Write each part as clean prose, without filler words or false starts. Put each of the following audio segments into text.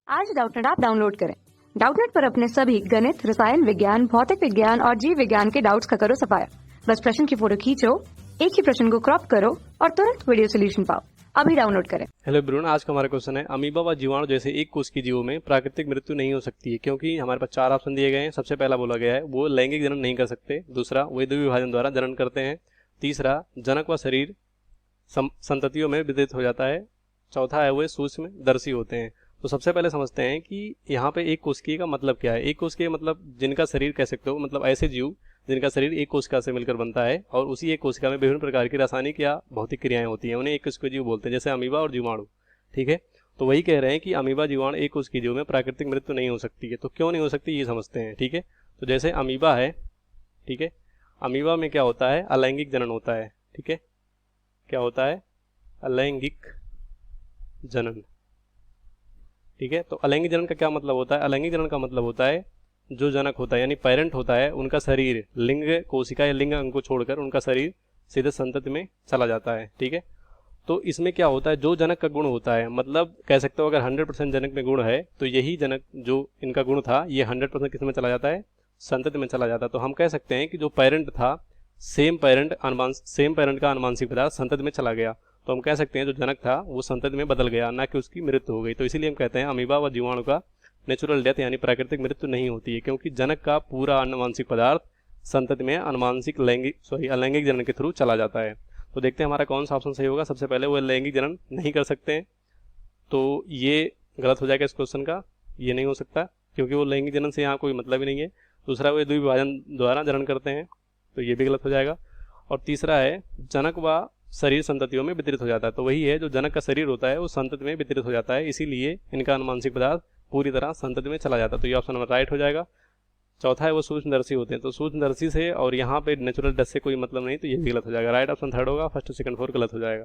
आज Doubtnut app download करें। Doubtnut पर अपने सभी गणित, रसायन विज्ञान, भौतिक विज्ञान और जीव विज्ञान के डाउट्स का करो सफाया। बस प्रश्न की फोटो खींचो, एक ही प्रश्न को क्रॉप करो और तुरंत वीडियो सोल्यूशन पाओ। अभी डाउनलोड करें। हेलो एवरीवन, आज का हमारा क्वेश्चन है अमीबा व जीवाणु जैसे एक कोष के जीवों में प्राकृतिक मृत्यु नहीं हो सकती है क्योंकि हमारे पास चार ऑप्शन दिए गए हैं। सबसे पहला बोला गया है वो लैंगिक जनन नहीं कर सकते, दूसरा वे द्विविभाजन द्वारा जनन करते हैं, तीसरा जनक व शरीर संततियों में वितरित हो जाता है, चौथा है वे सूक्ष्मदर्शी होते हैं। तो सबसे पहले समझते हैं कि यहाँ पे एक कोशिकीय का मतलब क्या है। एक कोशिकीय मतलब जिनका शरीर कह सकते हो, मतलब ऐसे जीव जिनका शरीर एक कोशिका से मिलकर बनता है और उसी एक कोशिका में विभिन्न प्रकार की रासायनिक या भौतिक क्रियाएं होती हैं, उन्हें एक कोशिकीय जीव बोलते हैं, जैसे अमीबा और जीवाणु। ठीक है, तो वही कह रहे हैं कि अमीबा जीवाणु एक कोशिकीय जीव में प्राकृतिक मृत्यु नहीं हो सकती है। तो क्यों नहीं हो सकती ये समझते हैं। ठीक है, तो जैसे अमीबा है, ठीक है, अमीबा में क्या होता है, अलैंगिक जनन होता है। ठीक है, क्या होता है, अलैंगिक जनन। ठीक है, तो अलैंगिक जनन का क्या मतलब होता है, अलैंगिक जनन का मतलब होता है जो जनक होता है यानी पेरेंट होता है, उनका शरीर लिंग कोशिका या लिंग अंग को छोड़कर उनका शरीर सीधे संतति में चला जाता है। ठीक है, तो इसमें क्या होता है, जो जनक का गुण होता है, मतलब कह सकते हो अगर 100% जनक में गुण है तो यही जनक जो इनका गुण था ये 100% किस में चला जाता है, संतति में चला जाता है। तो हम कह सकते हैं कि जो पेरेंट था, सेम पेरेंट का अनुवांशिक पदार्थ संतति में चला गया, तो हम कह सकते हैं जो जनक था वो संतति में बदल गया, ना कि उसकी मृत्यु हो गई। तो इसीलिए हम कहते हैं अमीबा व जीवाणु का नेचुरल डेथ यानी प्राकृतिक मृत्यु नहीं होती है, क्योंकि जनक का पूरा अनुवांशिक पदार्थ संतति में अलैंगिक जनन के थ्रू चला जाता है। तो देखते हैं हमारा कौन सा ऑप्शन सही होगा। सबसे पहले वो लैंगिक जनन नहीं कर सकते हैं, तो ये गलत हो जाएगा इस क्वेश्चन का, ये नहीं हो सकता क्योंकि वो लैंगिक जनन से यहाँ कोई मतलब ही नहीं है। दूसरा वो द्विविभाजन द्वारा जनन करते हैं, तो ये भी गलत हो जाएगा। और तीसरा है जनक व शरीर संततियों में वितरित हो जाता है, तो वही है जो जनक का शरीर होता है वो संतति में वितरित हो जाता है, इसीलिए इनका अनुवांशिक पदार्थ पूरी तरह संतति में चला जाता है। तो ये ऑप्शन नंबर राइट हो जाएगा। चौथा है वो सूक्ष्मदर्शी होते हैं, तो सूक्ष्मदर्शी से और यहाँ पे नेचुरल डेथ से कोई मतलब नहीं, तो ये भी गलत हो जाएगा। राइट ऑप्शन थर्ड होगा, फर्स्ट सेकंड फोर गलत हो जाएगा।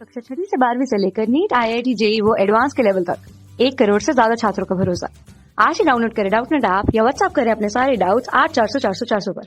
कक्षा 6 से 12वीं से लेकर नीट, IIT, JEE वो एडवांस के लेवल तक 1 करोड़ से ज्यादा छात्रों का भरोसा। आज ही डाउनलोड करें डाउटनेट ऐप या व्हाट्सएप करें अपने सारे डाउट्स 8400 400 400 पर।